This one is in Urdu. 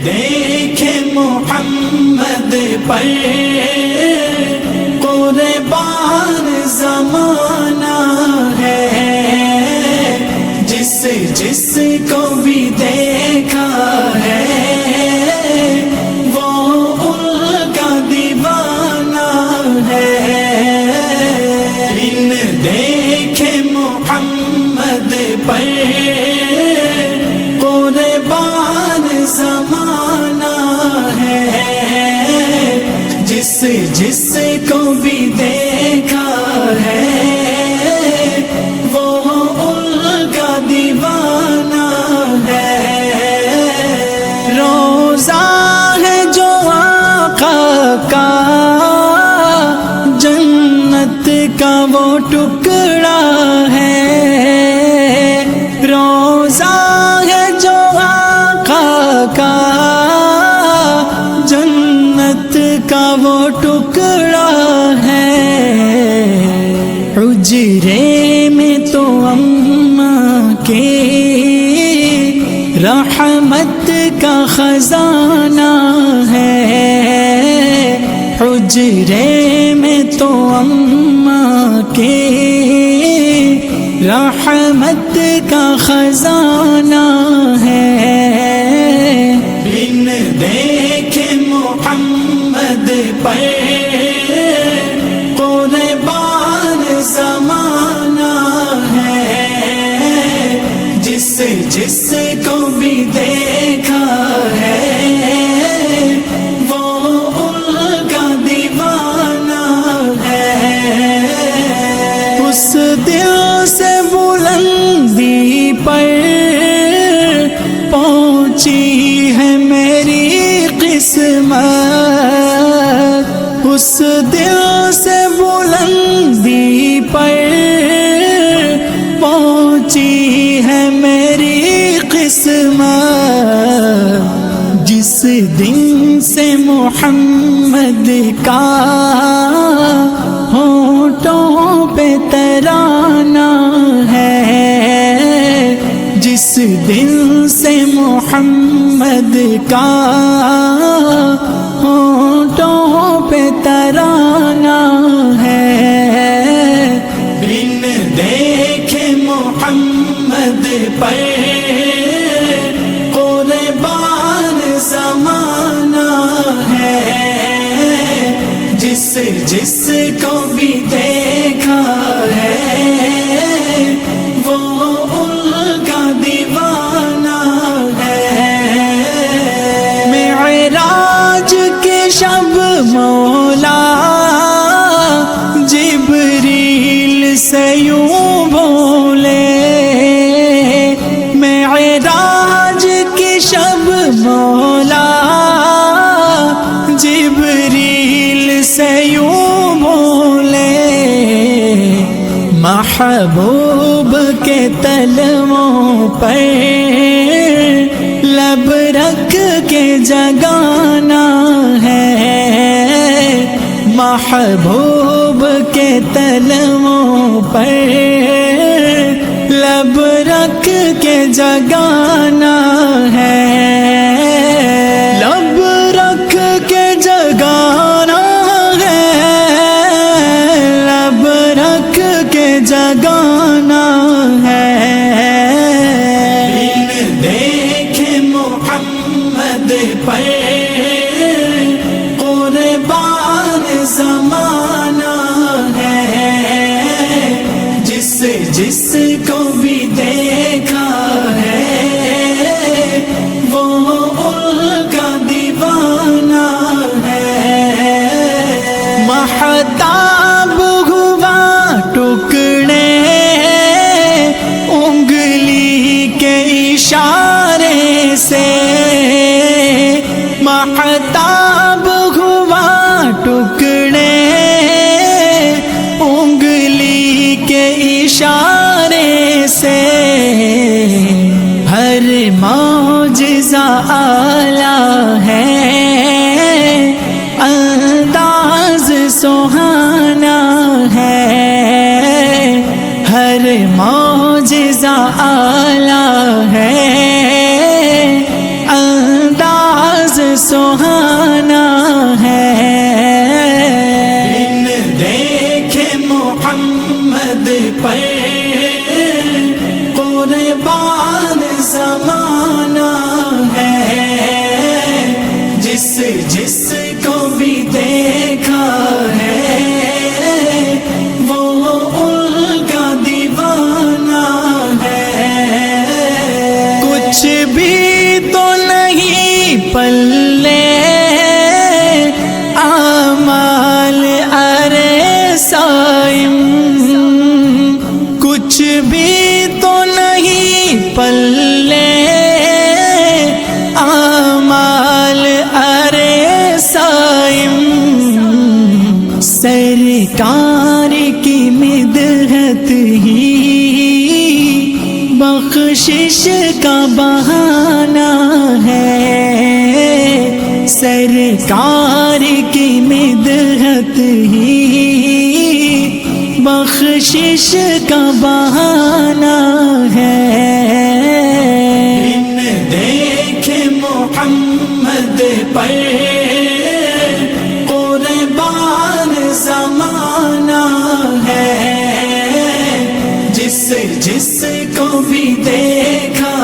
دیکھے محمد پر قربان زمانہ ہے، جس کو بھی دیکھا ہے وہ ان کا دیوانہ ہے۔ ان دیکھے محمد پر قربان زمانہ ہے، جس کو بھی دیکھا ہے وہ ان کا دیوانہ ہے۔ روزہ ہے جو آقا کا جنت کا وہ ٹکڑا ہے، روزہ ہے جو آقا کا جنت کا وہ ٹکڑا ہے۔ حجرے میں تو اماں کے رحمت کا خزانہ ہے، حجرے میں تو اماں کے رحمت کا خزانہ ہے۔ بن دیکھے محمد پر قربان زمانہ ہے، جس کو بھی دیکھا ہے وہ ان کا دیوانہ ہے۔ اس دل سے بلندی پر پہنچی ہے میری قسمت، اس دل سے بلندی پر پہنچی ہے میری قسمت، جس دن سے محمد کا ہونٹوں پہ ترانہ ہے، جس دن سے محمد کا ہونٹوں پہ ترانہ ہے۔ بن دیکھے محمد پر قربان زمانہ ہے، جس کو بھی دیکھا ہے وہ ان کا دیوانہ ہے۔ معراج کے شب مولا جبریل سے یوں بولے، معراج کی شب مولا جبریل سے یوں بولے، محبوب کے تلووں پر لب رکھ کے جگانا ہے، محبوب کے تلووں پر لب رکھ کے جگانا ہے، لب رکھ کے جگانا ہے، لب رکھ کے جگانا ہے۔ بن دیکھے محمد پر قربان زمانہ ہے، جس کو بھی دیکھا ہے وہ ان کا دیوانہ ہے۔ مہتاب ہوا ٹکڑے انگلی کے اشارے سے، مہتاب ہوا ٹکڑے انگلی کے اشارے سے، ہر معجزہ اعلیٰ ہے، انداز سہانا ہے، ہر معجزہ اعلیٰ ہے، انداز بخشش کا بہانہ ہے، سرکار کی مدحت ہی بخشش کا بہانہ ہے۔ بن دیکھے محمد پر قربان زمانہ ہے، جس کو بھی دیکھا